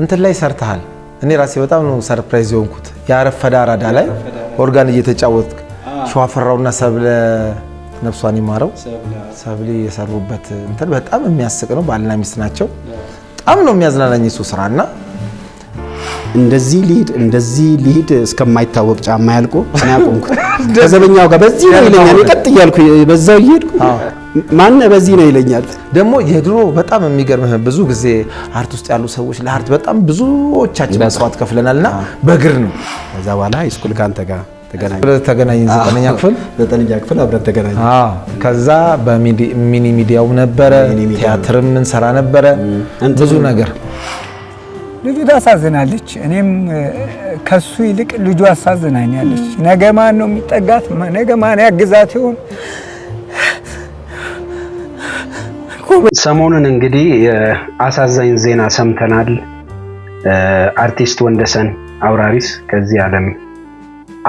እንትን ላይ ሰርተሃል። እኔ ራሴ በጣም ነው ሰርፕራይዝ የሆንኩት። ያረፈዳ አራዳ ላይ ኦርጋን እየተጫወትክ ሸዋፈራውና ሰብለ ነፍሷን ይማረው ሰብሊ የሰሩበት እንትን በጣም የሚያስቅ ነው። ባልና ሚስት ናቸው። በጣም ነው የሚያዝናናኝ እሱ ስራና እንደዚህ ሊድ እስከማይታወቅ ጫማ ያልቆ እኔ አቆምኩት። ከዘበኛው ጋር በዚህ ነው ይለኛል። ቀጥ እያልኩ በዛው ይሄድኩ ማን በዚህ ነው ይለኛል። ደግሞ የድሮ በጣም የሚገርምህ ብዙ ጊዜ አርት ውስጥ ያሉ ሰዎች ለአርት በጣም ብዙዎቻችን መስዋዕት ከፍለናልና በእግር ነው። ከዛ በኋላ ሃይስኩል ካንተ ጋር ተገናኘን 9ኛ ክፍል አብረን ተገናኘን። ከዛ በሚኒ ሚዲያው ነበረ ቲያትርም እንሰራ ነበረ ብዙ ነገር። ልጁ ታሳዝናለች። እኔም ከሱ ይልቅ ልጁ አሳዝናኛለች። ነገ ማን ነው የሚጠጋት? ነገ ማን ያግዛት ይሆን? ሰሞኑን እንግዲህ አሳዛኝ ዜና ሰምተናል። አርቲስት ወንደሰን አውራሪስ ከዚህ ዓለም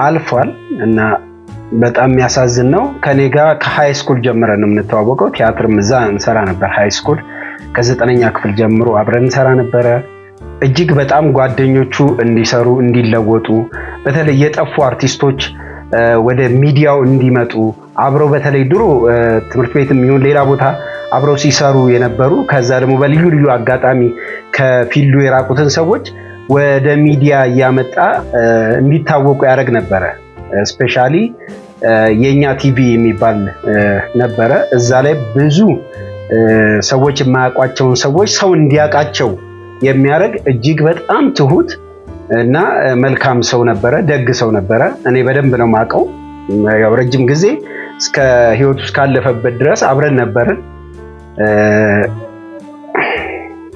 አልፏል እና በጣም የሚያሳዝን ነው። ከኔ ጋር ከሃይ ስኩል ጀምረን ነው የምንተዋወቀው። ቲያትርም እዛ እንሰራ ነበር። ሃይ ስኩል ከ9ኛ ክፍል ጀምሮ አብረን እንሰራ ነበረ። እጅግ በጣም ጓደኞቹ እንዲሰሩ እንዲለወጡ፣ በተለይ የጠፉ አርቲስቶች ወደ ሚዲያው እንዲመጡ አብረው በተለይ ድሮ ትምህርት ቤትም ይሁን ሌላ ቦታ አብረው ሲሰሩ የነበሩ ከዛ ደግሞ በልዩ ልዩ አጋጣሚ ከፊልዱ የራቁትን ሰዎች ወደ ሚዲያ እያመጣ እንዲታወቁ ያደርግ ነበረ። ስፔሻሊ የኛ ቲቪ የሚባል ነበረ። እዛ ላይ ብዙ ሰዎች የማያውቋቸውን ሰዎች ሰው እንዲያውቃቸው የሚያደርግ እጅግ በጣም ትሁት እና መልካም ሰው ነበረ። ደግ ሰው ነበረ። እኔ በደንብ ነው የማውቀው። ያው ረጅም ጊዜ እስከ ህይወቱ እስካለፈበት ድረስ አብረን ነበርን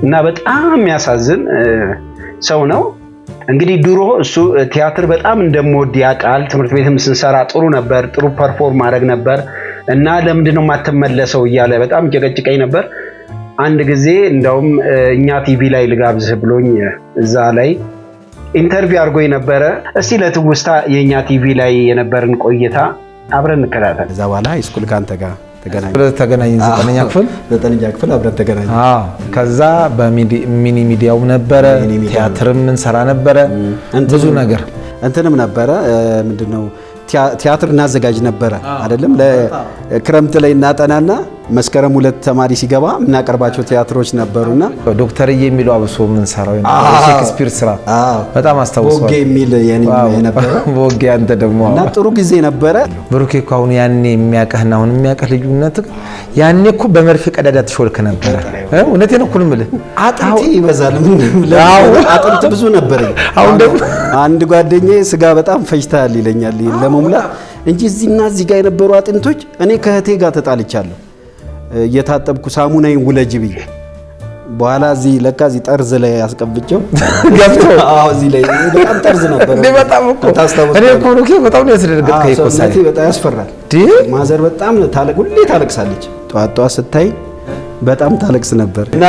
እና በጣም የሚያሳዝን ሰው ነው። እንግዲህ ድሮ እሱ ቲያትር በጣም እንደምወድ ያውቃል። ትምህርት ቤትም ስንሰራ ጥሩ ነበር፣ ጥሩ ፐርፎርም ማድረግ ነበር እና ለምንድነው የማትመለሰው እያለ በጣም ጨቀጭቀኝ ነበር። አንድ ጊዜ እንደውም እኛ ቲቪ ላይ ልጋብዝህ ብሎኝ እዛ ላይ ኢንተርቪው አድርጎኝ ነበረ። እስቲ ለትውስታ የኛ ቲቪ ላይ የነበርን ቆይታ አብረን እንከታተል። ከዛ በኋላ ሃይስኩል ካንተ ጋር ተገናኘን 9ኛ ክፍል አብረን ተገናኘን። ከዛ በሚኒ ሚዲያው ነበረ ቲያትርም እንሰራ ነበረ ብዙ ነገር እንትንም ነበረ። ምንድነው ቲያትር እናዘጋጅ ነበረ አይደለም? ለክረምት ላይ እናጠናና መስከረም 2 ተማሪ ሲገባ እናቀርባቸው ቲያትሮች ነበሩና ዶክተርዬ የሚለው አብሶ ምን ሰራው ሼክስፒር ስራ በጣም አስታውሰዋል። ቦጌ የሚል የነበረ ቦጌ አንተ ደግሞ እና ጥሩ ጊዜ ነበረ። ብሩኬ እኮ አሁን ያኔ የሚያቀህና አሁን የሚያቀህ ልዩነት ያኔ እኮ በመርፌ ቀዳዳ ተሾልክ ነበረ። እውነቴን እኮ ነው የምልህ። አጥንት ይበዛል። አጥንት ብዙ ነበር። አሁን ደግሞ አንድ ጓደኛዬ ስጋ በጣም ፈጅታል ይለኛል ለመሙላት እንጂ እዚህና እዚህ ጋር የነበሩ አጥንቶች እኔ ከእህቴ ጋር ተጣልቻለሁ። እየታጠብኩ ሳሙናዬን ውለጅ ብዬ በኋላ እዚህ ለካ እዚህ ጠርዝ ላይ አስቀብጨው ገብቶ እዚህ ላይ በጣም ጠርዝ ነበር እንዴ! በጣም እኮ እኔ እኮ ነው በጣም ነው ያስደነገጥከኝ እኮ ሳይ በጣም ያስፈራል። ማዘር በጣም ሁሌ ታለቅሳለች። ጧጧ ስታይ በጣም ታለቅስ ነበር እና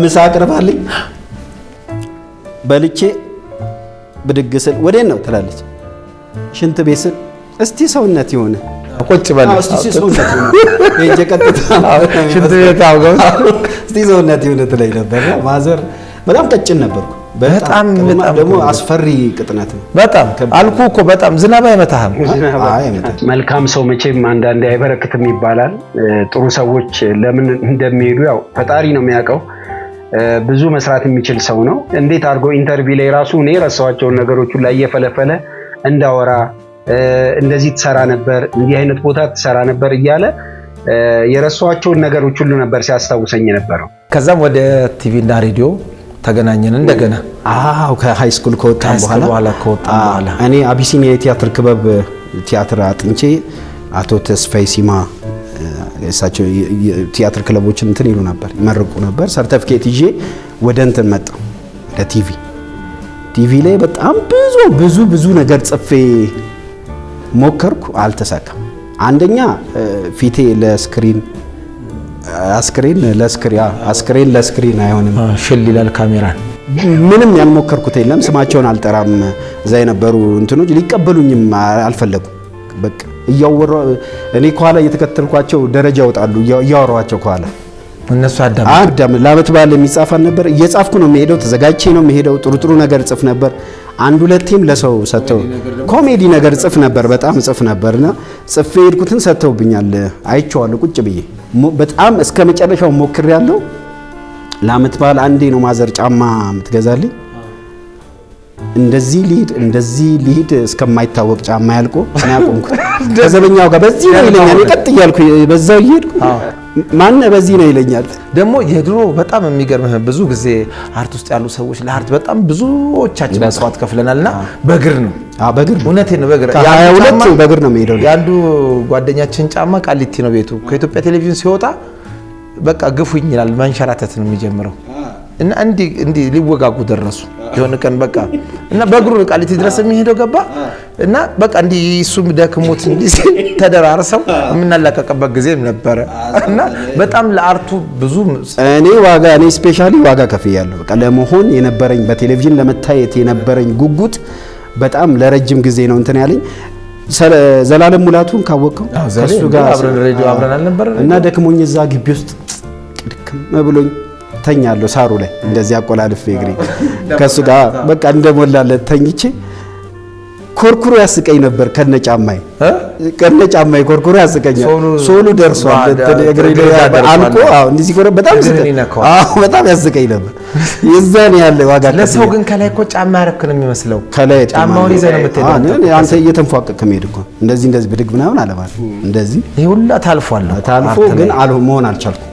ምሳ አቅርባልኝ በልቼ ብድግ ስል ወዴት ነው ትላለች። ሽንት ቤት ስል እስቲ ሰውነት ይሆነ ቁጭ በል እስቲ ሰውነት ይሆነ እጄ ቀጥታ ሽንት ቤት አውገው እስቲ ሰውነት ይሆነ ትለኝ ነበር። ማዘር በጣም ቀጭን ነበርኩ። በጣም ደግሞ አስፈሪ ቅጥነት ነው። በጣም አልኩ እኮ በጣም ዝናብ አይመታህም። መልካም ሰው መቼም አንዳንዴ አይበረክትም ይባላል። ጥሩ ሰዎች ለምን እንደሚሄዱ ያው ፈጣሪ ነው የሚያውቀው። ብዙ መስራት የሚችል ሰው ነው። እንዴት አድርጎ ኢንተርቪው ላይ ራሱ እኔ ረሳኋቸውን ነገሮች ላይ እየፈለፈለ እንዳወራ እንደዚህ ትሰራ ነበር፣ እንዲህ አይነት ቦታ ትሰራ ነበር እያለ የረሳኋቸውን ነገሮች ሁሉ ነበር ሲያስታውሰኝ ነበረው። ከዛም ወደ ቲቪ እና ሬዲዮ ተገናኘን እንደገና። ከሃይ ስኩል ከወጣን በኋላ እኔ አቢሲኒያ የቲያትር ክበብ ቲያትር አጥንቼ አቶ ተስፋይ ሲማ እሳቸው ቲያትር ክለቦችን እንትን ይሉ ነበር፣ ይመርቁ ነበር። ሰርቲፊኬት ይዤ ወደ እንትን መጣሁ ወደ ቲቪ ላይ በጣም ብዙ ነገር ጽፌ ሞከርኩ፣ አልተሳካም። አንደኛ ፊቴ አስክሬን ለስክሪን አይሆንም፣ ሽል ይላል ካሜራ። ምንም ያልሞከርኩት የለም። ስማቸውን አልጠራም። እዛ የነበሩ እንትኖች ሊቀበሉኝም አልፈለጉም። በቃ እያወራ እኔ ከኋላ እየተከተልኳቸው ደረጃ ይወጣሉ፣ እያወራኋቸው ከኋላ እነሱ አዳም ለዓመት በዓል የሚጻፋል ነበር። እየጻፍኩ ነው የምሄደው፣ ተዘጋጅቼ ነው የምሄደው። ጥሩ ነገር ጽፍ ነበር። አንድ ሁለቴም ለሰው ሰጥተው ኮሜዲ ነገር ጽፍ ነበር፣ በጣም ጽፍ ነበርና ጽፌ ሄድኩትን ሰጥተውብኛል። አይቼዋለሁ ቁጭ ብዬ በጣም እስከ መጨረሻው ሞክሬያለሁ። ለዓመት በዓል አንዴ ነው ማዘር ጫማ የምትገዛልኝ። እንደዚህ ሊሄድ እስከማይታወቅ ጫማ ያልቆ እኔ አቆምኩት። ከዘበኛው ጋር በዚህ ነው ይለኛል። ቀጥ እያልኩ በዛው እየሄድኩ ማን በዚህ ነው ይለኛል። ደግሞ የድሮ በጣም የሚገርምህ ብዙ ጊዜ አርት ውስጥ ያሉ ሰዎች ለአርት በጣም ብዙዎቻችን መስዋዕት ከፍለናልና በእግር ነው። በእግር እውነቴን ነው። በእግር ከ22 በእግር ነው የሚሄደው። ያንዱ ጓደኛችን ጫማ ቃሊቲ ነው ቤቱ። ከኢትዮጵያ ቴሌቪዥን ሲወጣ በቃ ግፉኝ ይላል። መንሸራተት ነው የሚጀምረው እና እንዲህ ሊወጋጉ ደረሱ የሆነ ቀን በቃ እና በእግሩ ቃሊቲ ድረስ የሚሄደው ገባ እና በቃ እንዲህ እሱም ደክሞት እንዲህ ተደራርሰው የምናላቀቅበት ጊዜም ነበረ እና በጣም ለአርቱ ብዙ እኔ ስፔሻሊ ዋጋ ከፍያለሁ። በቃ ለመሆን የነበረኝ በቴሌቪዥን ለመታየት የነበረኝ ጉጉት በጣም ለረጅም ጊዜ ነው እንትን ያለኝ። ዘላለም ሙላቱን ካወቀው ከሱ ጋር አብረን ሬዲዮ አብረን አልነበረ እና ደክሞኝ እዛ ግቢ ውስጥ ድክም ብሎኝ ተኛለሁ ሳሩ ላይ እንደዚህ አቆላልፌ እግሬ ከሱ ጋር በቃ እንደሞላለት ተኝቼ ኮርኩሮ ያስቀኝ ነበር። ከነጫማይ ኮርኩሮ ያስቀኛል። ሶሉ ደርሷል እግሬ ላይ አልቆ እንደዚህ ኮረ በጣም ያስቀኝ ነበር። የዛን ያለ ዋጋ ለሰው ግን ከላይ እኮ ጫማ ያረክ ነው የሚመስለው። ከላይ ጫማውን ይዘህ ነው የምትሄደው። አንተ እየተንፏቀቅ ከመሄድ እኮ እንደዚህ ብድግ ምናምን አለማለት እንደዚህ ይሄ ሁላ ታልፎ ግን መሆን አልቻልኩም።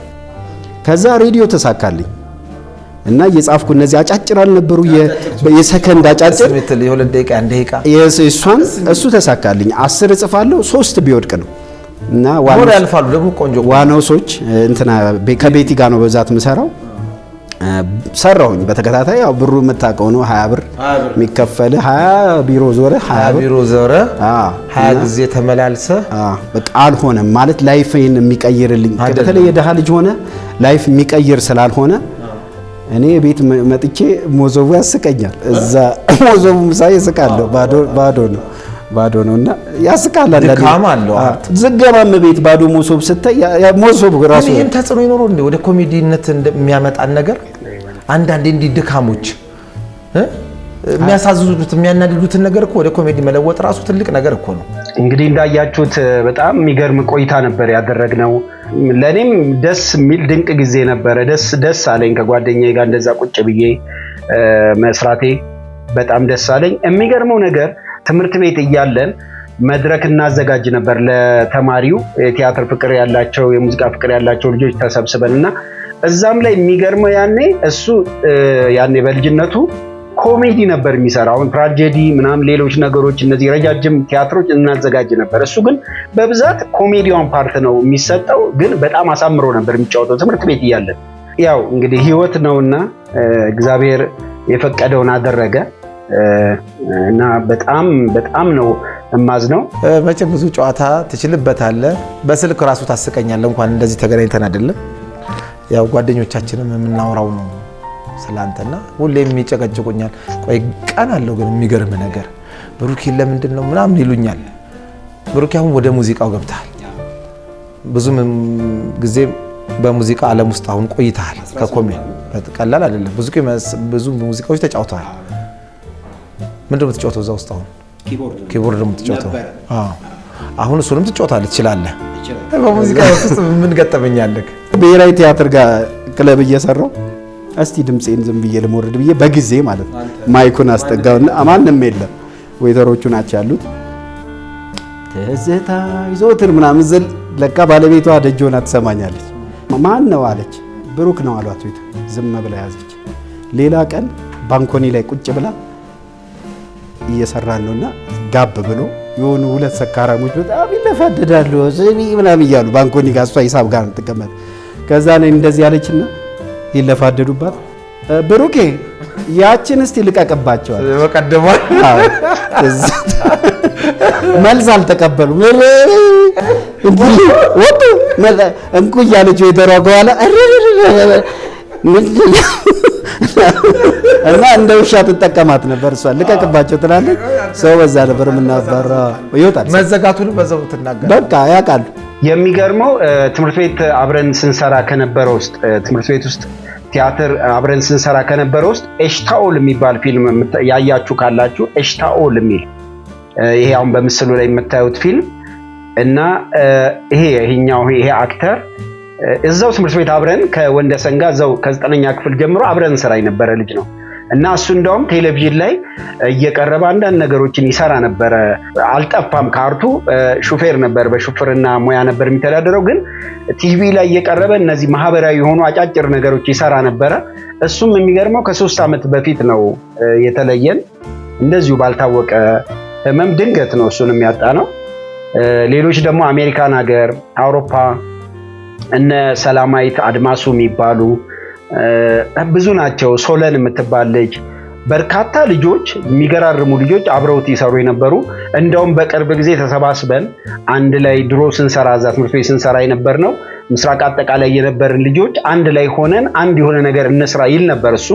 ከዛ ሬዲዮ ተሳካልኝ እና እየጻፍኩ እነዚህ አጫጭር አልነበሩ የሰከንድ አጫጭር የሁለት ደቂቃ አንድ ደቂቃ እሱ ተሳካልኝ። 10 እጽፋለሁ 3 ቢወድቅ ነው እና ዋናው ያልፋሉ። ደግሞ ቆንጆ ዋናውሶች እንትና ከቤቲ ጋር ነው በዛት የምሰራው። ሰራሁኝ በተከታታይ ያው ብሩ የምታውቀው ነው 20 ብር የሚከፈል 20 ቢሮ ዞረ 20 ጊዜ ተመላልሰ በቃ አልሆነም ማለት ላይፍን የሚቀይርልኝ በተለይ የደሃ ልጅ ሆነ ላይፍ የሚቀይር ስላልሆነ እኔ ቤት መጥቼ ሞዞቡ ያስቀኛል። እዛ ሞዞቡ ምሳይ ያስቃለሁ። ባዶ ነውና ያስቃል። ዝገባም ቤት ባዶ ሞሶብ ስታይ ሞሶብ ራሱ ይሄን ተጽዕኖ ይኖር እንዴ ወደ ኮሜዲነት እንደሚያመጣን ነገር አንዳንዴ እንዲህ ድካሞች የሚያሳዝኑት የሚያናድዱትን ነገር እኮ ወደ ኮሜዲ መለወጥ ራሱ ትልቅ ነገር እኮ ነው። እንግዲህ እንዳያችሁት በጣም የሚገርም ቆይታ ነበር ያደረግነው። ለኔም ደስ የሚል ድንቅ ጊዜ ነበረ። ደስ አለኝ ከጓደኛዬ ጋር እንደዛ ቁጭ ብዬ መስራቴ በጣም ደስ አለኝ። የሚገርመው ነገር ትምህርት ቤት እያለን መድረክ እናዘጋጅ ነበር ለተማሪው የቲያትር ፍቅር ያላቸው የሙዚቃ ፍቅር ያላቸው ልጆች ተሰብስበንና እዛም ላይ የሚገርመው ያኔ በልጅነቱ ኮሜዲ ነበር የሚሰራው። አሁን ትራጀዲ ምናምን ሌሎች ነገሮች እነዚህ ረጃጅም ቲያትሮች እናዘጋጅ ነበር። እሱ ግን በብዛት ኮሜዲውን ፓርት ነው የሚሰጠው፣ ግን በጣም አሳምሮ ነበር የሚጫወተው ትምህርት ቤት እያለን። ያው እንግዲህ ህይወት ነውና እግዚአብሔር የፈቀደውን አደረገ እና በጣም ነው እማዝነው። መቼም ብዙ ጨዋታ ትችልበታለህ። በስልክ ራሱ ታስቀኛለህ። እንኳን እንደዚህ ተገናኝተን አይደለም ያው ጓደኞቻችንም የምናወራው ነው ስላንተና ሁሌም የሚጨቀጭቁኛል። ቆይ ቀን አለው ግን የሚገርም ነገር ብሩኬ ለምንድን ነው ምናምን ይሉኛል። ብሩኬ አሁን ወደ ሙዚቃው ገብተሃል። ብዙ ጊዜ በሙዚቃ ዓለም ውስጥ አሁን ቆይተሃል። ከኮሜዲ ቀላል አይደለም። ብዙ ሙዚቃዎች ተጫውተሃል። ምንድን ነው የምትጫወተው እዛ ውስጥ? አሁን ኪቦርድ ነው የምትጫወተው? አሁን እሱንም ትጫወታለህ ትችላለህ። በሙዚቃ ውስጥ ምን ገጠመኛለህ? ብሔራዊ ቲያትር ጋር ክለብ እየሰራው እስቲ ድምጼን ዝም ብዬ ልሞርድ ብዬ በጊዜ ማለት ማይኩን አስጠጋውና ማንም የለም ወይተሮቹ ናቸው ያሉት። ትዝታ ይዞትን ምናምን ዝል ለካ ባለቤቷ ደጅ ሆና ትሰማኛለች። ማን ነው አለች። ብሩክ ነው አሏት። ዝም ብላ ያዘች። ሌላ ቀን ባንኮኒ ላይ ቁጭ ብላ እየሰራን ነውና ጋብ ብሎ የሆኑ ሁለት ሰካራሞች በጣም ይለፋደዳሉ ምናምን እያሉ ባንኮኒ ጋር እሷ ሂሳብ ጋር ትቀመጥ። ከዛ ላይ እንደዚህ ያለችና ይለፋደዱባት። ብሩኬ ያችን እስቲ ልቀቅባቸዋል። በቀደማ መልስ አልተቀበሉ ወጡ እንኩ እያለች ወይተሯ ከኋላ እና እንደ ውሻ ትጠቀማት ነበር። እሷ ልቀቅባቸው ትላለች። ሰው በዛ ነበር የምናባራ። ይወጣል መዘጋቱን በዛው ትናገር። በቃ ያውቃሉ። የሚገርመው ትምህርት ቤት አብረን ስንሰራ ከነበረው ውስጥ ትምህርት ቤት ውስጥ ቲያትር አብረን ስንሰራ ከነበረው ውስጥ ኤሽታኦል የሚባል ፊልም ያያችሁ ካላችሁ ኤሽታኦል የሚል ይሄ አሁን በምስሉ ላይ የምታዩት ፊልም እና ይሄ አክተር እዛው ትምህርት ቤት አብረን ከወንደሰን ጋር እዛው ከ9ኛ ክፍል ጀምሮ አብረን ስራ የነበረ ልጅ ነው እና እሱ እንደውም ቴሌቪዥን ላይ እየቀረበ አንዳንድ ነገሮችን ይሰራ ነበር። አልጠፋም ካርቱ ሹፌር ነበር፣ በሹፍርና ሙያ ነበር የሚተዳደረው። ግን ቲቪ ላይ እየቀረበ እነዚህ ማህበራዊ የሆኑ አጫጭር ነገሮች ይሰራ ነበረ። እሱም የሚገርመው ከ3 ዓመት በፊት ነው የተለየን። እንደዚሁ ባልታወቀ ህመም ድንገት ነው እሱንም ያጣ ነው። ሌሎች ደግሞ አሜሪካን ሀገር፣ አውሮፓ እነ ሰላማዊት አድማሱ የሚባሉ ብዙ ናቸው። ሶለን የምትባል ልጅ፣ በርካታ ልጆች፣ የሚገራርሙ ልጆች አብረውት ይሰሩ የነበሩ። እንደውም በቅርብ ጊዜ ተሰባስበን አንድ ላይ ድሮ ስንሰራ እዛ ትምህርት ቤት ስንሰራ የነበር ነው ምስራቅ አጠቃላይ የነበርን ልጆች አንድ ላይ ሆነን አንድ የሆነ ነገር እንስራ ይል ነበር እሱ።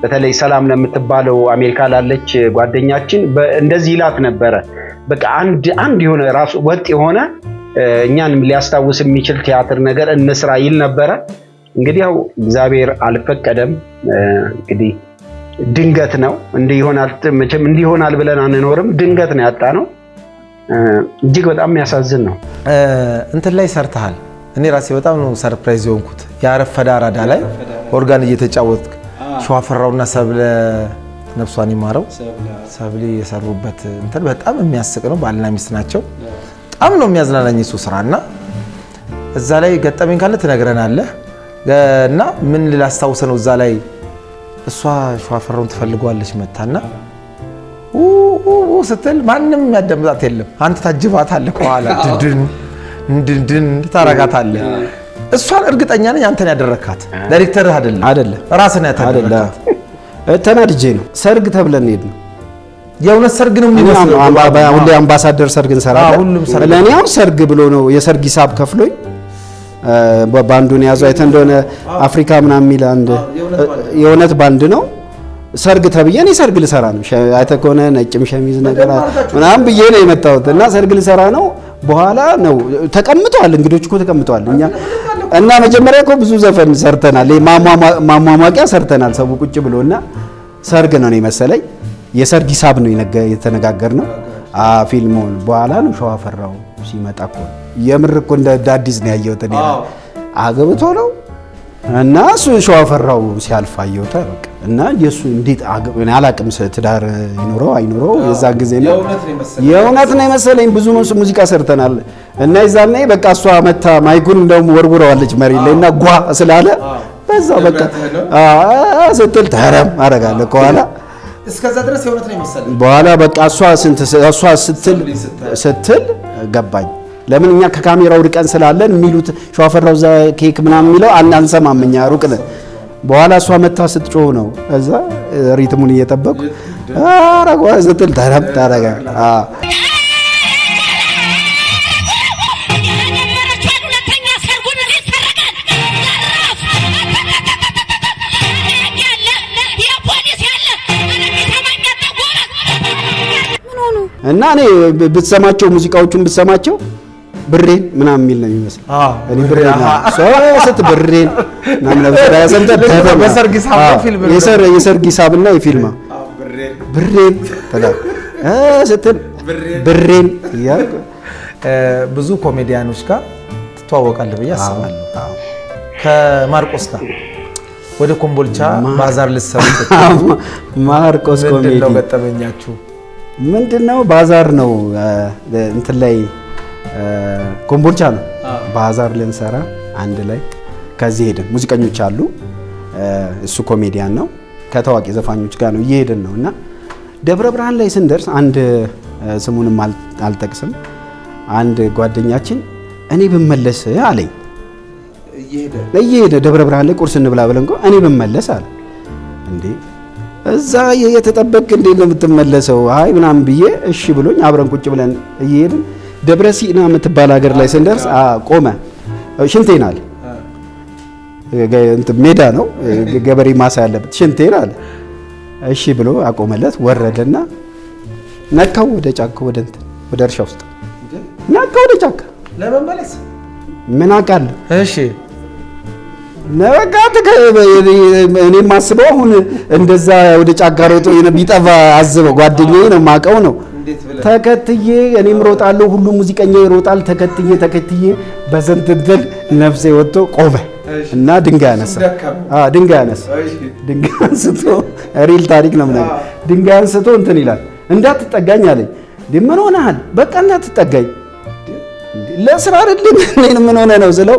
በተለይ ሰላም ለምትባለው አሜሪካ ላለች ጓደኛችን እንደዚህ ይላት ነበረ። በቃ አንድ የሆነ ራሱ ወጥ የሆነ እኛንም ሊያስታውስ የሚችል ቲያትር ነገር እንስራ ይል ነበረ። እንግዲህ ያው እግዚአብሔር አልፈቀደም። እንግዲህ ድንገት ነው እንዲሆናል ብለን አንኖርም። ድንገት ነው ያጣ ነው። እጅግ በጣም የሚያሳዝን ነው። እንትን ላይ ሰርተሃል። እኔ ራሴ በጣም ነው ሰርፕራይዝ የሆንኩት። ያረፈደ አራዳ ላይ ኦርጋን እየተጫወትክ ሸዋፈራውና ሰብለ ነፍሷን ይማረው ሰብሊ የሰሩበት እንትን በጣም የሚያስቅ ነው። ባልና ሚስት ናቸው። በጣም ነው የሚያዝናናኝ እሱ ስራና እዛ ላይ ገጠመኝ ካለ ትነግረናለህ። እና ምን ላስታውሰ ነው እዛ ላይ እሷ ሸዋፈራውን ትፈልገዋለች መታና ስትል ማንም ያደምጣት የለም። አንተ ታጅባታለህ ከኋላ ድድን ታረጋታለህ። እሷን እርግጠኛ ነኝ አንተን ያደረካት ዳይሬክተርህ አይደለም ራስህ ነው ያደረካት። ተናድጄ ነው ሰርግ ተብለን ሄድን። የእውነት ሰርግ ነው የሚመስለው። ሁሌ አምባሳደር ሰርግ እንሰራለን። ለእኔ አሁን ሰርግ ብሎ ነው የሰርግ ሂሳብ ከፍሎኝ ባንዱን ያዘው አይተ እንደሆነ አፍሪካ ምናምን የሚል አንድ የእውነት ባንድ ነው። ሰርግ ተብዬ እኔ ሰርግ ልሰራ ነው። አይተ ከሆነ ነጭም ሸሚዝ ነገር ምናምን ብዬ ነው የመጣሁት እና ሰርግ ልሰራ ነው። በኋላ ነው ተቀምጠዋል፣ እንግዶች እኮ ተቀምጠዋል። እና መጀመሪያ እኮ ብዙ ዘፈን ሰርተናል፣ ማሟሟቂያ ሰርተናል። ሰው ቁጭ ብሎና ሰርግ ነው መሰለኝ። የሰርግ ሂሳብ ነው የተነጋገርነው ፊልሙን። በኋላ ነው ሸዋፈራው ሲመጣ እኮ የምር እኮ እንደ አዲስ ነው ያየሁት እኔ። አገብቶ ነው እና እሱ ሸዋፈራው ሲያልፍ አየሁት በቃ። እና የሱ እንዴት እኔ አላቅም ትዳር ይኖረው አይኖረው የዛን ጊዜ ነው የእውነት ነው መሰለኝ። ብዙ ሙዚቃ ሰርተናል እና ይዛኔ በቃ እሷ መታ ማይኩን እንደውም ወርውረዋለች መሬት ላይ እና ጓ ስላለ በዛ በቃ ስትል ተረም አረጋለ ከኋላ እስከዛ ድረስ የእውነት ነው መሰለኝ። በኋላ በቃ እሷ ስትል ገባኝ። ለምን እኛ ከካሜራው ርቀን ስላለን የሚሉት ሸዋፈራው እዛ ኬክ ምናምን የሚለው አንሰማም እኛ ሩቅ ነን። በኋላ እሷ መታ ስትጮህ ነው እዛ ሪትሙን እየጠበቁ አረጓ ስትል ተረም ታረጋ እና እኔ ብትሰማቸው ሙዚቃዎቹን ብትሰማቸው ብሬን ምናምን የሚል ነው የሚመስል። እኔ ብሬን ሶስት ብሬን ምናምን ለምሳሌ ሰምተህ የሰርግ ሂሳብና የፊልም ብሬን ተላ ስትል ብሬን ያልኩ ብዙ ኮሜዲያኖች ጋር ትተዋወቃለህ ብዬ አስባለሁ። ከማርቆስ ጋር ወደ ኮምቦልቻ ባዛር ልትሰሩ ማርቆስ ኮሜዲ ነው ገጠመኛችሁ? ምንድነው? ባዛር ነው እንትን ላይ ኮምቦልቻ ነው ባዛር ልንሰራ አንድ ላይ ከዚህ ሄደን ሙዚቀኞች አሉ። እሱ ኮሜዲያን ነው ከታዋቂ ዘፋኞች ጋር ነው እየሄድን ነው። እና ደብረ ብርሃን ላይ ስንደርስ አንድ ስሙንም አልጠቅስም አንድ ጓደኛችን እኔ ብመለስ አለኝ። እየሄደ ደብረ ብርሃን ላይ ቁርስ እንብላ ብለን እኔ ብመለስ አለ። እንዴ እዛ የተጠበቅ እንዴ ነው የምትመለሰው? አይ ምናምን ብዬ እሺ ብሎኝ አብረን ቁጭ ብለን እየሄድን ደብረ ሲና የምትባል ሀገር ላይ ስንደርስ ቆመ። ሽንቴን አለ። ሜዳ ነው ገበሬ ማሳ ያለበት ሽንቴን አለ። እሺ ብሎ አቆመለት። ወረደና ነካው ወደ ጫካ ወደ እርሻ ውስጥ ነካው ወደ ጫካ ምን አውቃለሁ። እሺ ነቃ እኔ ማስበው አሁን እንደዛ ወደ ጫካ ሮጦ ቢጠፋ አዝበው ጓደኛዬ ነው የማውቀው ነው ተከትዬ እኔም ሮጣለሁ፣ ሁሉ ሙዚቀኛ ይሮጣል። ተከትዬ በዘንተል ነፍሴ ወጥቶ ቆመ እና ድንጋይ አነሳ። ድንጋይ አንስቶ ሪል ታሪክ ነው ማለት ድንጋይ አንስቶ እንትን ይላል። እንዳትጠጋኝ አለኝ። ምን ሆነሃል? በቃ እንዳትጠጋኝ ለስራ አይደለም እኔን ምን ሆነ ነው ስለው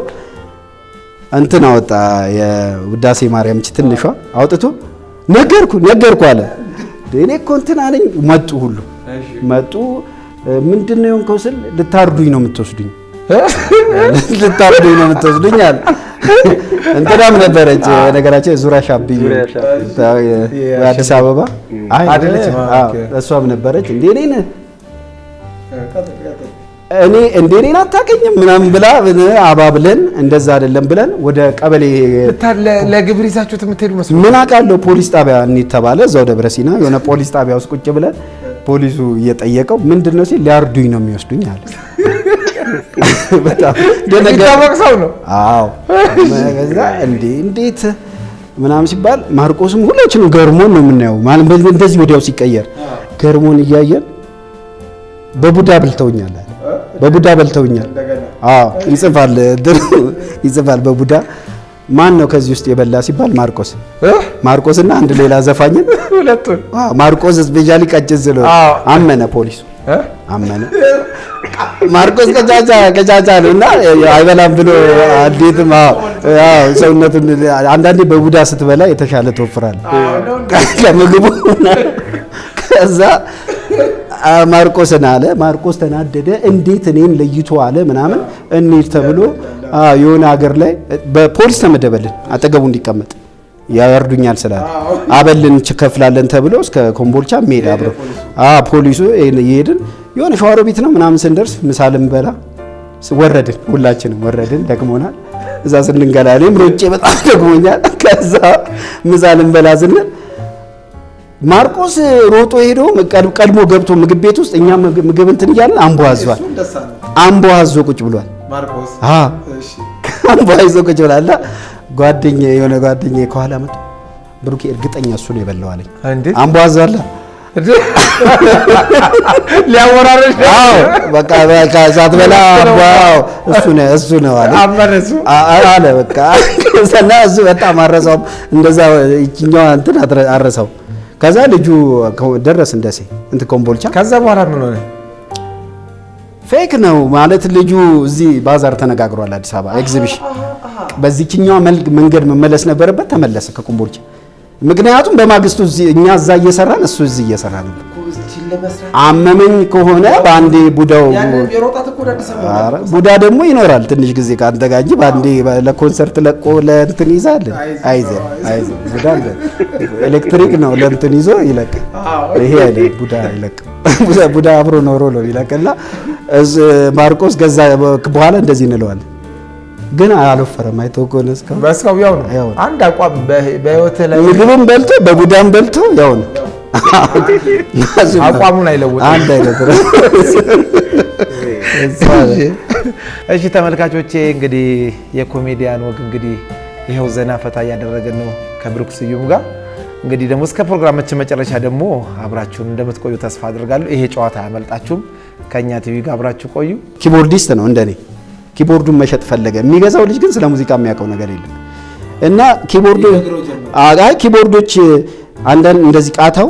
እንትን አወጣ የውዳሴ ማርያም ትንሿ አውጥቶ ነገርኩ አለ። እኔ እኮ እንትን አለኝ። መጡ ምንድነው የሆንከው ስል ልታርዱኝ ነው የምትወስዱኝ አለ። እንትናም ነበረች ነገራችን ዙሪያ ሻብይ አዲስ አበባ አይደለች? እሷም ነበረች እኔ እንደኔን አታውቅኝም ምናምን ብላ አባብለን እንደዛ አይደለም ብለን ወደ ቀበሌ ለግብር ይዛችሁት የምትሄዱ መስሎ ምን አውቃለሁ። ፖሊስ ጣቢያ እንሂድ ተባለ። እዛው ደብረ ሲና የሆነ ፖሊስ ጣቢያ ውስጥ ቁጭ ብለን ፖሊሱ እየጠየቀው ምንድነው ሲል ሊያርዱኝ ነው የሚወስዱኝ አለ። በጣም ደነገጠ ሰው ነው። አዎ ከዛ እንዴት ምናምን ሲባል ማርቆስም ሁላችንም ገርሞን ነው የምናየው። ማለት እንደዚህ ወዲያው ሲቀየር ገርሞን እያየን በቡዳ በልተውኛል። አዎ ይጽፋል በቡዳ ማን ነው ከዚህ ውስጥ የበላ ሲባል ማርቆስና አንድ ሌላ ዘፋኝን ሁለቱን ማርቆስ ስፔሻሊ ቀጭን ስለ አመነ ፖሊሱ አመነ። ማርቆስ ከቻቻ ነውና አይበላም ብሎ እንዴትም ሰውነቱን አንዳንዴ በቡዳ ስትበላ የተሻለ ትወፍራለህ ከምግቡ። ከዛ ማርቆስ ተናደደ። እንዴት እኔን ለይቶ አለ ምናምን እንሂድ ተብሎ የሆነ ሀገር ላይ በፖሊስ ተመደበልን አጠገቡ እንዲቀመጥ ያርዱኛል ስላለ አበልን ከፍላለን ተብሎ እስከ ኮምቦልቻ ሜዳ አብሮ ፖሊሱ ይሄድን የሆነ ሸዋሮ ቤት ነው ምናምን ስንደርስ ምሳልም በላ ሁላችንም ወረድን። ደክሞናል። እዛ ስንንገላ እኔም ሮጬ በጣም ደክሞኛል። ከዛ ምሳልም በላ ስንል ማርቆስ ሮጦ ሄዶ ቀድሞ ገብቶ ምግብ ቤት ውስጥ እኛ ምግብ እንትን እያልን አምቦ አዞ ቁጭ ብሏል። ማርቆስ አምቦ አዞ ቁጭ ብሏል። የሆነ ጓደኛዬ ከኋላ መጣ። ብሩኬ እርግጠኛ እሱ ነው የበላው አለኝ። አምቦ አዞ አለ ሊያወራረሽ በቃ ሳትበላ እሱ ነው አለ። በቃ ሰና እሱ በጣም አረሳው። እንደዛ ይችኛው እንትን አረሳው። ከዛ ልጁ ደረስ እንደሴ እንት ኮምቦልቻ። ከዛ በኋላ ምን ሆነ? ፌክ ነው ማለት ልጁ እዚህ ባዛር ተነጋግሯል። አዲስ አበባ ኤግዚቢሽን በዚህኛው መንገድ መመለስ ነበረበት። ተመለሰ ከኮምቦልቻ። ምክንያቱም በማግስቱ እኛ እዛ እየሰራን እሱ እዚህ እየሰራ ነበር። አመመኝ ከሆነ በአንዴ ቡዳ ደግሞ ይኖራል ትንሽ ጊዜ ካንተ ጋር እንጂ በአንዴ ለኮንሰርት ለቆ ለእንትን ይዛል። አይዘን ቡዳ ኤሌክትሪክ ነው ለእንትን ይዞ ይለቅ። ይሄ አይደል ቡዳ ይለቅ። ቡዳ አብሮ ኖሮ ነው ይለቅና ማርቆስ ገዛ በኋላ እንደዚህ እንለዋለን። ግን አልወፈረም። አይተውኮነ በስካው ያው ነው አንድ አቋም በህይወት ላይ ምግብም በልቶ በቡዳም በልቶ ያው ነው አቋሙን አይለውጥም። አንድ አይነት እሺ ተመልካቾቼ እንግዲህ የኮሜዲያን ወግ እንግዲህ ይሄው ዘና ፈታ ያደረገን ነው ከብሩክ ስዩም ጋር። እንግዲህ ደግሞ እስከ ፕሮግራማችን መጨረሻ ደግሞ አብራችሁን እንደምትቆዩ ተስፋ አድርጋለሁ። ይሄ ጨዋታ አያመልጣችሁም። ከኛ ቲቪ ጋር አብራችሁ ቆዩ። ኪቦርዲስት ነው እንደኔ። ኪቦርዱን መሸጥ ፈለገ። የሚገዛው ልጅ ግን ስለ ሙዚቃ የሚያውቀው ነገር የለም እና ኪቦርዶች አንዳንድ እንደዚህ ቃታው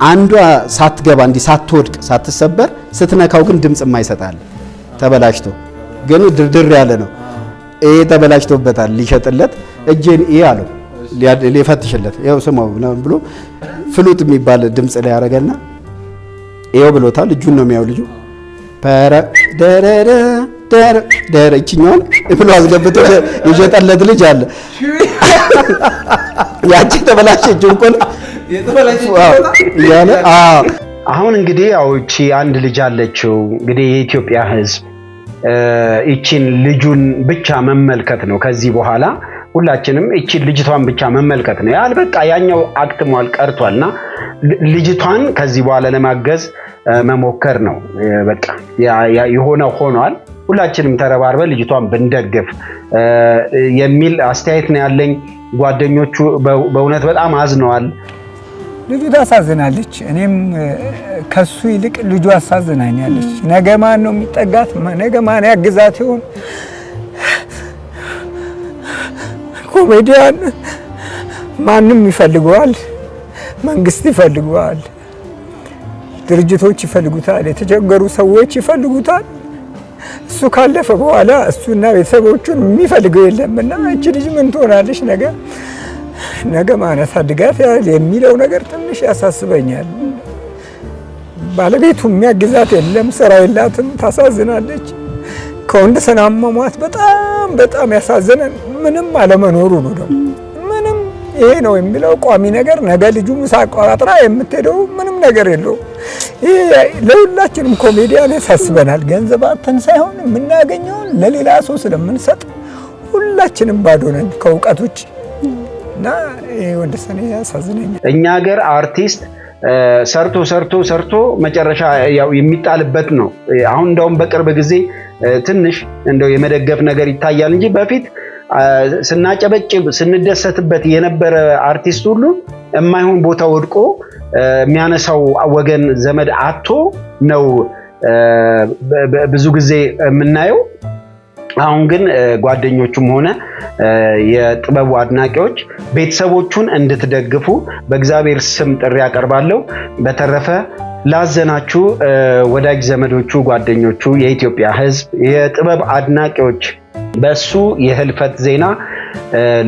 አንዷ ሳትገባ እንዲህ ሳትወድቅ ሳትሰበር ስትነካው ግን ድምጽ የማይሰጣል ተበላሽቶ ግን ድርድር ያለ ነው። ይሄ ተበላሽቶበታል። ሊሸጥለት እጄን ይሄ አለው ሊፈትሽለት ያው ስማው ብሎ ፍሉት የሚባል ድምጽ ላይ ያረጋልና ይሄው ብሎታል። እጁን ነው የሚያው ልጁ ፐረ ደረረ ደረ እቺኛውን ብሎ አስገብቶ የሸጠለት ልጅ አለ። ያቺ ተበላሸችው ቁልፍ ያለ አሁን እንግዲህ ያው እቺ አንድ ልጅ አለችው። እንግዲህ የኢትዮጵያ ሕዝብ እቺን ልጁን ብቻ መመልከት ነው ከዚህ በኋላ ሁላችንም እቺ ልጅቷን ብቻ መመልከት ነው ያል በቃ ያኛው አክትሟል ቀርቷልና ልጅቷን ከዚህ በኋላ ለማገዝ መሞከር ነው በቃ የሆነ ሆኗል ሁላችንም ተረባርበን ልጅቷን ብንደግፍ የሚል አስተያየት ነው ያለኝ ጓደኞቹ በእውነት በጣም አዝነዋል ልጁ ታሳዝናለች እኔም ከሱ ይልቅ ልጁ አሳዝናኛለች ነገ ማን ነው የሚጠጋት ነገ ማን ያግዛት ይሆን ኮሜዲያን ማንም ይፈልገዋል መንግስት ይፈልገዋል ድርጅቶች ይፈልጉታል የተቸገሩ ሰዎች ይፈልጉታል እሱ ካለፈ በኋላ እሱና ቤተሰቦቹን የሚፈልገው የለምና እቺ ልጅ ምን ትሆናለች ነገ ማን ያሳድጋት የሚለው ነገር ትንሽ ያሳስበኛል ባለቤቱ የሚያግዛት የለም ስራ የላትም ታሳዝናለች ከወንደሰን አሟሟት በጣም ያሳዘነን ምንም አለመኖሩ ነው ምንም ይሄ ነው የሚለው ቋሚ ነገር ነገ ልጁ ምሳ አቋጥራ የምትሄደው ምንም ነገር የለው ይሄ ለሁላችንም ኮሜዲያን ያሳስበናል ገንዘባትን ሳይሆን የምናገኘው ለሌላ ሰው ስለምንሰጥ ሁላችንም ባዶ ነን ከውቀት ውጭ እና ወንደሰን ያሳዝነኛል እኛ ሀገር አርቲስት ሰርቶ መጨረሻ ያው የሚጣልበት ነው አሁን እንደውም በቅርብ ጊዜ ትንሽ እንደው የመደገፍ ነገር ይታያል እንጂ በፊት ስናጨበጭብ ስንደሰትበት የነበረ አርቲስት ሁሉ የማይሆን ቦታ ወድቆ የሚያነሳው ወገን ዘመድ አጥቶ ነው ብዙ ጊዜ የምናየው አሁን ግን ጓደኞቹም ሆነ የጥበቡ አድናቂዎች ቤተሰቦቹን እንድትደግፉ በእግዚአብሔር ስም ጥሪ ያቀርባለሁ በተረፈ ላዘናችሁ ወዳጅ ዘመዶቹ ጓደኞቹ የኢትዮጵያ ሕዝብ የጥበብ አድናቂዎች በሱ የህልፈት ዜና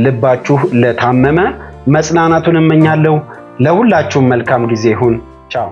ልባችሁ ለታመመ መጽናናቱን እመኛለሁ ለሁላችሁም መልካም ጊዜ ይሁን ቻው